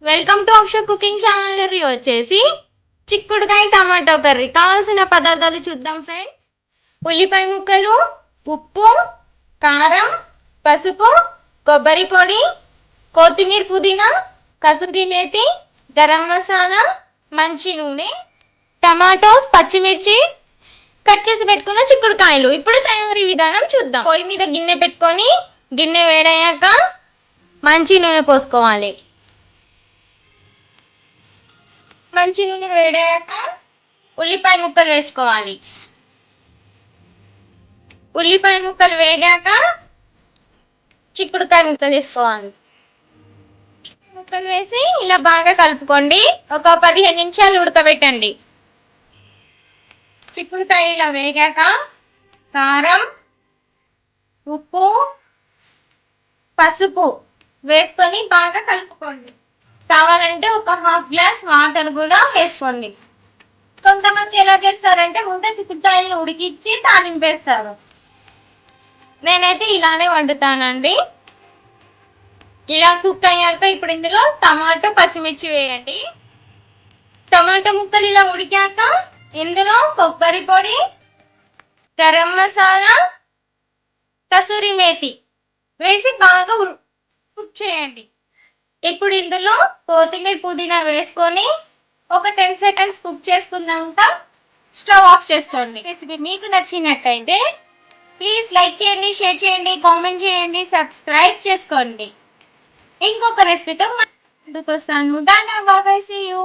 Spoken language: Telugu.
Welcome to option cooking channel. Curry వచ్చేసి చిక్కుడుకాయ టమాటో కర్రీ. కావాల్సిన పదార్థాలు చూద్దాం ఫ్రెండ్స్. ఉల్లిపాయ ముక్కలు, ఉప్పు, కారం, పసుపు, కొబ్బరి పొడి, కొత్తిమీర, పుదీనా, కసూరి మేతి, గరం మసాలా, మంచి నూనె, టమాటోస్, పచ్చిమిర్చి, కట్ చేసి పెట్టుకున్న చిక్కుడుకాయలు. ఇప్పుడు తయారీ విధానం చూద్దాం. పొయ్యి మీద గిన్నె పెట్టుకొని గిన్నె వేడయ్యాక మంచి నూనె పోసుకోవాలి. మంచి నూనె వేడాక ఉల్లిపాయ ముక్కలు వేసుకోవాలి. ఉల్లిపాయ ముక్కలు వేగాక చిక్కుడుకాయ ముక్కలు వేసుకోవాలి. ముక్కలు వేసి ఇలా బాగా కలుపుకోండి. ఒక 15 నిమిషాలు ఉడకబెట్టండి. చిక్కుడుకాయ ఇలా వేగాక కారం, ఉప్పు, పసుపు వేసుకొని బాగా కలుపుకోండి. కావాలంటే ఒక హాఫ్ గ్లాస్ వాటర్ కూడా వేసుకోండి. కొంతమంది ఎలా చేస్తారంటే ముందే చిక్కుడుకాయలను ఉడికిచ్చి తాలింపేస్తారు. నేనైతే ఇలానే వండుతానండి. ఇలా కుక్ అయ్యాక ఇప్పుడు ఇందులో టమాటో, పచ్చిమిర్చి వేయండి. టమాటో ముక్కలు ఇలా ఉడికాక ఇందులో కొబ్బరి పొడి, గరం మసాలా, కసూరి మేతి వేసి బాగా కుక్ చేయండి. ఇప్పుడు ఇందులో కొత్తిమీర, పుదీనా వేసుకొని ఒక 10 సెకండ్స్ కుక్ చేసుకున్నాక స్టవ్ ఆఫ్ చేసుకోండి. రెసిపీ మీకు నచ్చినట్టయితే ప్లీజ్ లైక్ చేయండి, షేర్ చేయండి, కామెంట్ చేయండి, సబ్స్క్రైబ్ చేసుకోండి. ఇంకొక రెసిపీతో ముందుకు వస్తాను. Tata, bye, see you.